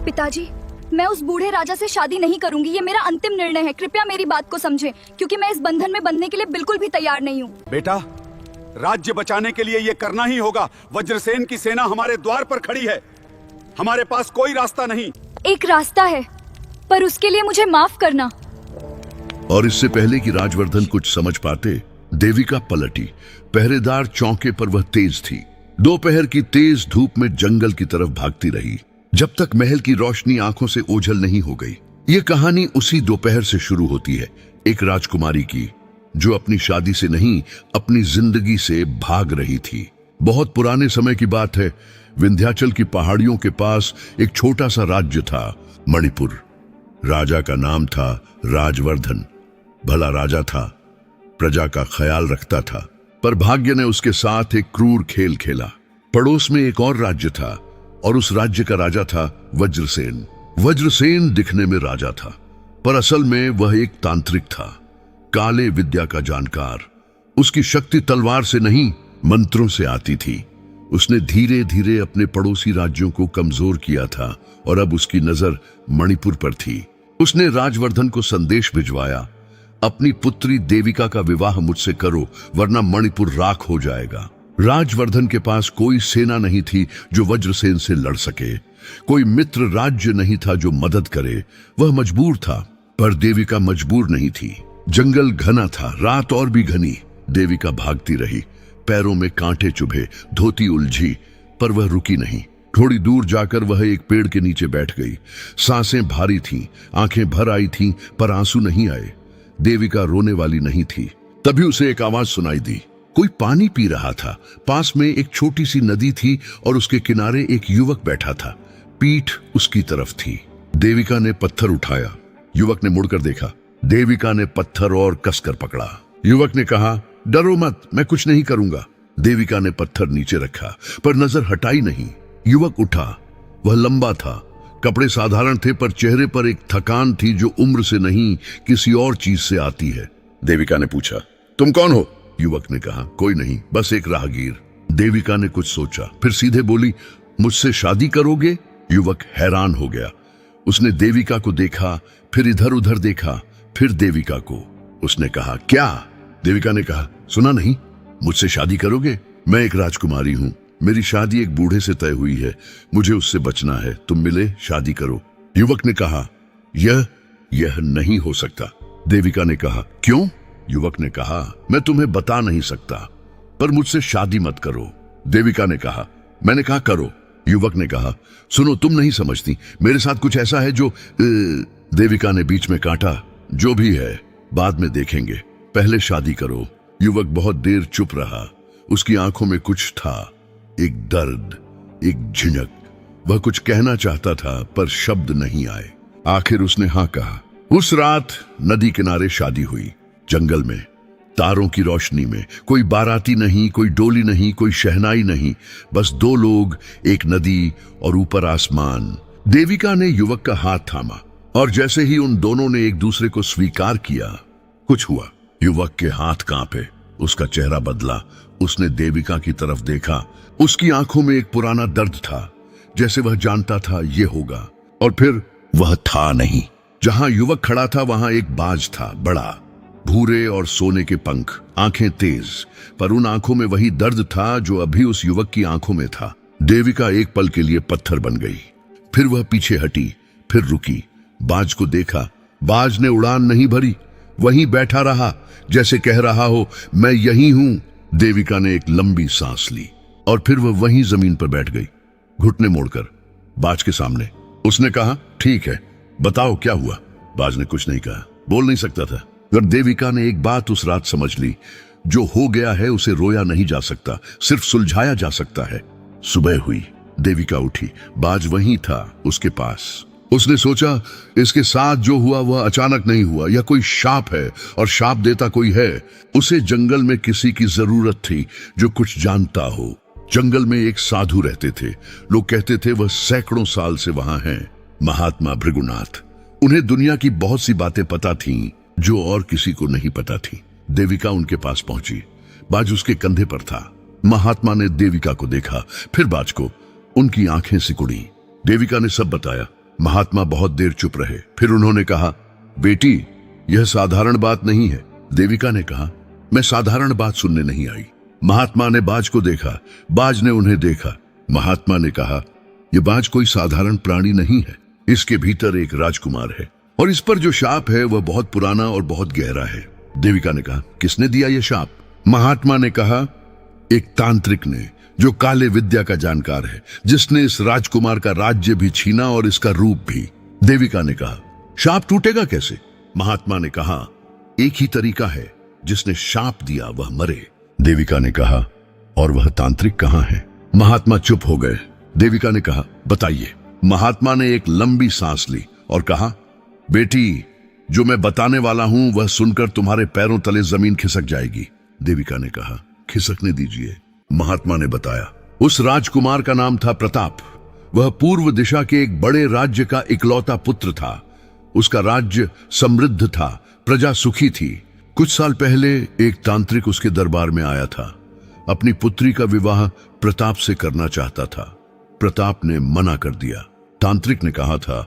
पिताजी, मैं उस बूढ़े राजा से शादी नहीं करूंगी। ये मेरा अंतिम निर्णय है। कृपया मेरी बात को समझें, क्योंकि मैं इस बंधन में बंधने के लिए बिल्कुल भी तैयार नहीं हूँ। बेटा, राज्य बचाने के लिए ये करना ही होगा। वज्रसेन की सेना हमारे द्वार पर खड़ी है। हमारे पास कोई रास्ता नहीं। एक रास्ता है, पर उसके लिए मुझे माफ करना। और इससे पहले कि राजवर्धन कुछ समझ पाते, देविका पलटी। पहरेदार चौके पर वह तेज थी। दोपहर की तेज धूप में जंगल की तरफ भागती रही, जब तक महल की रोशनी आंखों से ओझल नहीं हो गई। ये कहानी उसी दोपहर से शुरू होती है, एक राजकुमारी की जो अपनी शादी से नहीं, अपनी जिंदगी से भाग रही थी। बहुत पुराने समय की बात है। विंध्याचल की पहाड़ियों के पास एक छोटा सा राज्य था, मणिपुर। राजा का नाम था राजवर्धन। भला राजा था, प्रजा का ख्याल रखता था, पर भाग्य ने उसके साथ एक क्रूर खेल खेला। पड़ोस में एक और राज्य था, और उस राज्य का राजा था वज्रसेन। वज्रसेन दिखने में राजा था, पर असल में वह एक तांत्रिक था, काले विद्या का जानकार। उसकी शक्ति तलवार से नहीं, मंत्रों से आती थी। उसने धीरे धीरे अपने पड़ोसी राज्यों को कमजोर किया था, और अब उसकी नजर मणिपुर पर थी। उसने राजवर्धन को संदेश भिजवाया, अपनी पुत्री देविका का विवाह मुझसे करो, वरना मणिपुर राख हो जाएगा। राजवर्धन के पास कोई सेना नहीं थी जो वज्रसेन से लड़ सके। कोई मित्र राज्य नहीं था जो मदद करे। वह मजबूर था, पर देविका मजबूर नहीं थी। जंगल घना था, रात और भी घनी। देविका भागती रही, पैरों में कांटे चुभे, धोती उलझी, पर वह रुकी नहीं। थोड़ी दूर जाकर वह एक पेड़ के नीचे बैठ गई। सांसें भारी थीं, आंखें भर आई थीं, पर आंसू नहीं आए। देविका रोने वाली नहीं थी। तभी उसे एक आवाज सुनाई दी। कोई पानी पी रहा था। पास में एक छोटी सी नदी थी, और उसके किनारे एक युवक बैठा था। पीठ उसकी तरफ थी। देविका ने पत्थर उठाया। युवक ने मुड़कर देखा। देविका ने पत्थर और कसकर पकड़ा। युवक ने कहा, डरो मत, मैं कुछ नहीं करूंगा। देविका ने पत्थर नीचे रखा, पर नजर हटाई नहीं। युवक उठा। वह लंबा था, कपड़े साधारण थे, पर चेहरे पर एक थकान थी जो उम्र से नहीं, किसी और चीज से आती है। देविका ने पूछा, तुम कौन हो? युवक ने कहा, कोई नहीं, बस एक राहगीर। देविका ने कुछ सोचा, फिर सीधे बोली, मुझसे शादी करोगे? युवक हैरान हो गया। उसने देविका को देखा, फिर इधर उधर देखा, फिर देविका को। उसने कहा, क्या? देविका ने कहा, सुना नहीं, मुझसे शादी करोगे? मैं एक राजकुमारी हूं, मेरी शादी एक बूढ़े से तय हुई है, मुझे उससे बचना है। तुम मिले, शादी करो। युवक ने कहा, यह नहीं हो सकता। देविका ने कहा, क्यों? युवक ने कहा, मैं तुम्हें बता नहीं सकता, पर मुझसे शादी मत करो। देविका ने कहा, मैंने कहा करो। युवक ने कहा, सुनो, तुम नहीं समझती, मेरे साथ कुछ ऐसा है जो देविका ने बीच में काटा, जो भी है बाद में देखेंगे, पहले शादी करो। युवक बहुत देर चुप रहा। उसकी आंखों में कुछ था, एक दर्द, एक झिझक। वह कुछ कहना चाहता था, पर शब्द नहीं आए। आखिर उसने हाँ कहा। उस रात नदी किनारे शादी हुई, जंगल में, तारों की रोशनी में। कोई बाराती नहीं, कोई डोली नहीं, कोई शहनाई नहीं, बस दो लोग, एक नदी और ऊपर आसमान। देविका ने युवक का हाथ थामा, और जैसे ही उन दोनों ने एक दूसरे को स्वीकार किया, कुछ हुआ। युवक के हाथ कांपे, उसका चेहरा बदला। उसने देविका की तरफ देखा। उसकी आंखों में एक पुराना दर्द था, जैसे वह जानता था ये होगा। और फिर वह था नहीं। जहां युवक खड़ा था वहां एक बाज था, बड़ा, भूरे और सोने के पंख, आंखें तेज, पर उन आंखों में वही दर्द था जो अभी उस युवक की आंखों में था। देविका एक पल के लिए पत्थर बन गई। फिर वह पीछे हटी, फिर रुकी। बाज को देखा। बाज ने उड़ान नहीं भरी, वहीं बैठा रहा, जैसे कह रहा हो, मैं यही हूं। देविका ने एक लंबी सांस ली, और फिर वह वहीं जमीन पर बैठ गई, घुटने मोड़कर, बाज के सामने। उसने कहा, ठीक है, बताओ क्या हुआ? बाज ने कुछ नहीं कहा, बोल नहीं सकता था। पर देविका ने एक बात उस रात समझ ली, जो हो गया है उसे रोया नहीं जा सकता, सिर्फ सुलझाया जा सकता है। सुबह हुई, देविका उठी। बाज वहीं था, उसके पास। उसने सोचा, इसके साथ जो हुआ वह अचानक नहीं हुआ, यह कोई शाप है, और शाप देता कोई है। उसे जंगल में किसी की जरूरत थी जो कुछ जानता हो। जंगल में एक साधु रहते थे। लोग कहते थे वह सैकड़ों साल से वहां हैं, महात्मा भृगुनाथ। उन्हें दुनिया की बहुत सी बातें पता थीं जो और किसी को नहीं पता थी। देविका उनके पास पहुंची। बाज उसके कंधे पर था। महात्मा ने देविका को देखा, फिर बाज को। उनकी आंखें सिकुड़ी। देविका ने सब बताया। महात्मा बहुत देर चुप रहे। फिर उन्होंने कहा, बेटी, यह साधारण बात नहीं है। देविका ने कहा, मैं साधारण बात सुनने नहीं आई। महात्मा ने बाज को देखा, बाज ने उन्हें देखा। महात्मा ने कहा, यह बाज कोई साधारण प्राणी नहीं है, इसके भीतर एक राजकुमार है और इस पर जो शाप है वह बहुत पुराना और बहुत गहरा है। देविका ने कहा, किसने दिया यह शाप? महात्मा ने कहा, एक तांत्रिक ने, जो काले विद्या का जानकार है, जिसने इस राजकुमार का राज्य भी छीना और इसका रूप भी। देविका ने कहा, शाप टूटेगा कैसे? महात्मा ने कहा, एक ही तरीका है, जिसने शाप दिया वह मरे। देविका ने कहा, और वह तांत्रिक कहाँ है? महात्मा चुप हो गए। देविका ने कहा, बताइए। महात्मा ने एक लंबी सांस ली और कहा, बेटी, जो मैं बताने वाला हूं वह सुनकर तुम्हारे पैरों तले जमीन खिसक जाएगी। देविका ने कहा, खिसकने दीजिए। महात्मा ने बताया, उस राजकुमार का नाम था प्रताप। वह पूर्व दिशा के एक बड़े राज्य का इकलौता पुत्र था। उसका राज्य समृद्ध था, प्रजा सुखी थी। कुछ साल पहले एक तांत्रिक उसके दरबार में आया था। अपनी पुत्री का विवाह प्रताप से करना चाहता था। प्रताप ने मना कर दिया। तांत्रिक ने कहा था,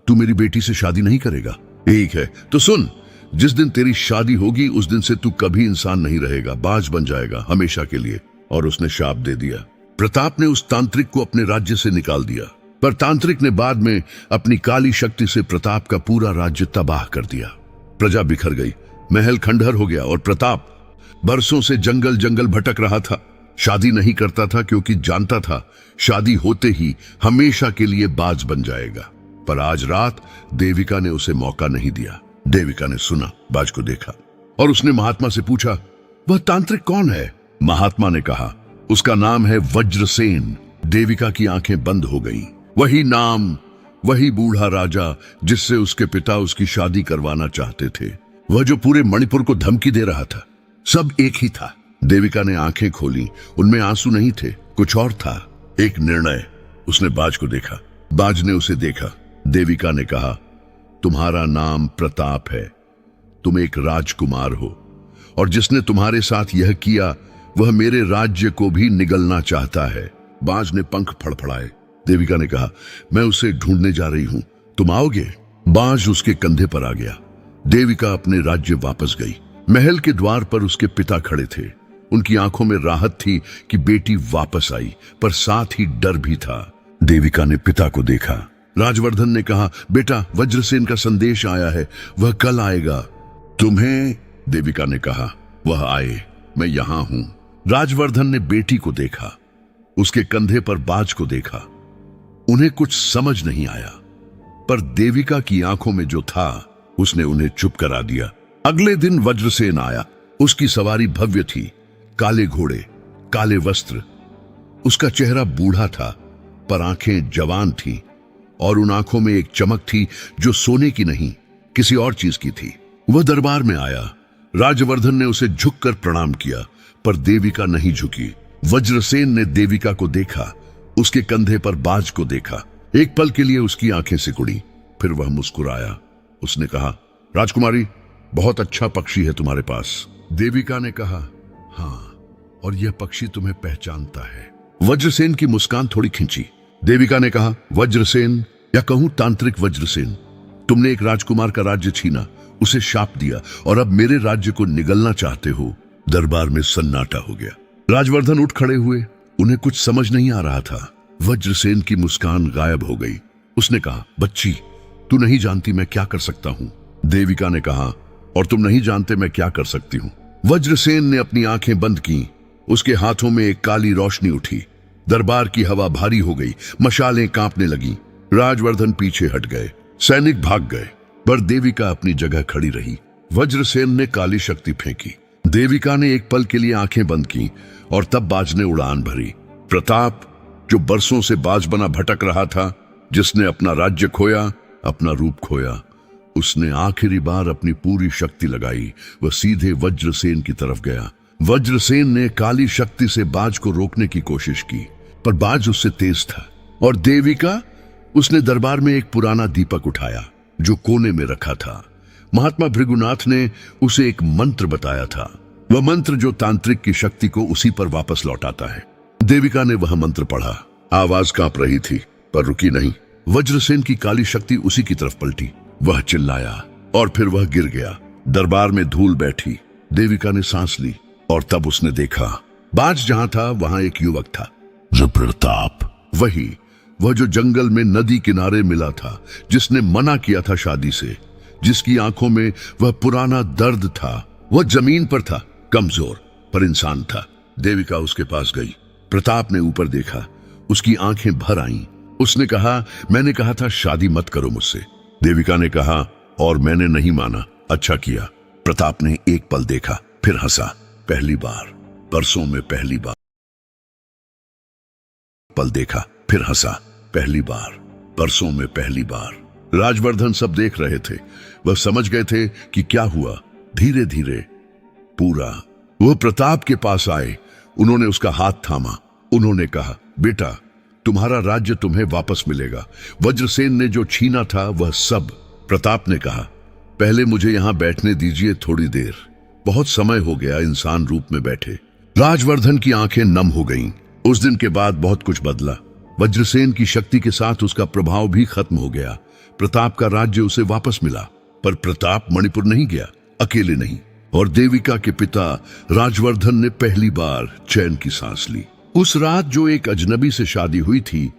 तू मेरी बेटी से शादी नहीं करेगा। ठीक है, तो सुन, जिस दिन तेरी शादी होगी उस दिन से तू कभी इंसान नहीं रहेगा, बाज बन जाएगा हमेशा के लिए। और उसने शाप दे दिया। प्रताप ने उस तांत्रिक को अपने राज्य से निकाल दिया, पर तांत्रिक ने बाद में अपनी काली शक्ति से प्रताप का पूरा राज्य तबाह कर दिया। प्रजा बिखर गई, महल खंडहर हो गया और प्रताप बरसों से जंगल जंगल भटक रहा था। शादी नहीं करता था क्योंकि जानता था शादी होते ही हमेशा के लिए बाज बन जाएगा। पर आज रात देविका ने उसे मौका नहीं दिया। देविका ने सुना, बाज को देखा और उसने महात्मा से पूछा, वह तांत्रिक कौन है? महात्मा ने कहा, उसका नाम है वज्रसेन। देविका की आंखें बंद हो गईं। वही नाम, वही बूढ़ा राजा जिससे उसके पिता उसकी शादी करवाना चाहते थे। वह जो पूरे मणिपुर को धमकी दे रहा था। सब एक ही था। देविका ने आंखें खोली, उनमें आंसू नहीं थे, कुछ और था, एक निर्णय। उसने बाज को देखा, बाज ने उसे देखा। देविका ने कहा, तुम्हारा नाम प्रताप है, तुम एक राजकुमार हो और जिसने तुम्हारे साथ यह किया वह मेरे राज्य को भी निगलना चाहता है। बाज ने पंख फड़फड़ाए। देविका ने कहा, मैं उसे ढूंढने जा रही हूं, तुम आओगे? बाज उसके कंधे पर आ गया। देविका अपने राज्य वापस गई। महल के द्वार पर उसके पिता खड़े थे। उनकी आंखों में राहत थी कि बेटी वापस आई, पर साथ ही डर भी था। देविका ने पिता को देखा। राजवर्धन ने कहा, बेटा, वज्रसेन का संदेश आया है, वह कल आएगा। तुम्हें? देविका ने कहा, वह आए, मैं यहां हूं। राजवर्धन ने बेटी को देखा, उसके कंधे पर बाज को देखा। उन्हें कुछ समझ नहीं आया, पर देविका की आंखों में जो था उसने उन्हें चुप करा दिया। अगले दिन वज्रसेन आया। उसकी सवारी भव्य थी, काले घोड़े, काले वस्त्र। उसका चेहरा बूढ़ा था पर आंखें जवान थी और उन आंखों में एक चमक थी जो सोने की नहीं, किसी और चीज की थी। वह दरबार में आया। राजवर्धन ने उसे झुककर प्रणाम किया, पर देविका नहीं झुकी। वज्रसेन ने देविका को देखा, उसके कंधे पर बाज को देखा। एक पल के लिए उसकी आंखें सिकुड़ी, फिर वह मुस्कुराया। उसने कहा, राजकुमारी, बहुत अच्छा पक्षी है तुम्हारे पास। देविका ने कहा, हाँ, और यह पक्षी तुम्हें पहचानता है। वज्रसेन की मुस्कान थोड़ी खिंची। देविका ने कहा, वज्रसेन, या कहूं तांत्रिक वज्रसेन, तुमने एक राजकुमार का राज्य छीना, उसे शाप दिया और अब मेरे राज्य को निगलना चाहते हो। दरबार में सन्नाटा हो गया। राजवर्धन उठ खड़े हुए। उन्हें कुछ समझ नहीं आ रहा था। वज्रसेन की मुस्कान गायब हो गई। उसने कहा, बच्ची, तू नहीं जानती मैं क्या कर सकता हूं। देविका ने कहा, और तुम नहीं जानते मैं क्या कर सकती हूं। वज्रसेन ने अपनी आंखें बंद की। उसके हाथों में एक काली रोशनी उठी। दरबार की हवा भारी हो गई, मशालें कांपने लगी। राजवर्धन पीछे हट गए, सैनिक भाग गए, पर देविका अपनी जगह खड़ी रही। वज्रसेन ने काली शक्ति फेंकी। देविका ने एक पल के लिए आंखें बंद की और तब बाज ने उड़ान भरी। प्रताप, जो बरसों से बाज बना भटक रहा था, जिसने अपना राज्य खोया, अपना रूप खोया, उसने आखिरी बार अपनी पूरी शक्ति लगाई। वह सीधे वज्रसेन की तरफ गया। वज्रसेन ने काली शक्ति से बाज को रोकने की कोशिश की, पर बाज उससे तेज था। और देविका, उसने दरबार में एक पुराना दीपक उठाया जो कोने में रखा था। महात्मा भृगुनाथ ने उसे एक मंत्र बताया था, वह मंत्र जो तांत्रिक की शक्ति को उसी पर वापस लौटाता है। देविका ने वह मंत्र पढ़ा। आवाज कांप रही थी पर रुकी नहीं। वज्रसेन की काली शक्ति उसी की तरफ पलटी। वह चिल्लाया और फिर वह गिर गया। दरबार में धूल बैठी। देविका ने सांस ली और तब उसने देखा, बाज जहां था वहां एक युवक था। जो प्रताप, वह जो जंगल में नदी किनारे मिला था, जिसने मना किया था शादी से, जिसकी आंखों में वह पुराना दर्द था। वह जमीन पर था, कमजोर पर इंसान था। देविका उसके पास गई। प्रताप ने ऊपर देखा, उसकी आंखें भर आईं। उसने कहा, मैंने कहा था शादी मत करो मुझसे। देविका ने कहा, और मैंने नहीं माना। अच्छा किया। प्रताप ने एक पल देखा, फिर हंसा। पहली बार, बरसों में पहली बार। पल देखा, फिर हंसा। पहली बार, बरसों में पहली बार। राजवर्धन सब देख रहे थे। वह समझ गए थे कि क्या हुआ। धीरे धीरे पूरा वो प्रताप के पास आए। उन्होंने उसका हाथ थामा। उन्होंने कहा, बेटा, तुम्हारा राज्य तुम्हें वापस मिलेगा। वज्रसेन ने जो छीना था वह सब। प्रताप ने कहा, पहले मुझे यहां बैठने दीजिए थोड़ी देर। बहुत समय हो गया इंसान रूप में बैठे। राजवर्धन की आंखें नम हो गईं। उस दिन के बाद बहुत कुछ बदला। वज्रसेन की शक्ति के साथ उसका प्रभाव भी खत्म हो गया। प्रताप का राज्य उसे वापस मिला। पर प्रताप मणिपुर नहीं गया, अकेले नहीं। और देविका के पिता राजवर्धन ने पहली बार चैन की सांस ली। उस रात जो एक अजनबी से शादी हुई थी,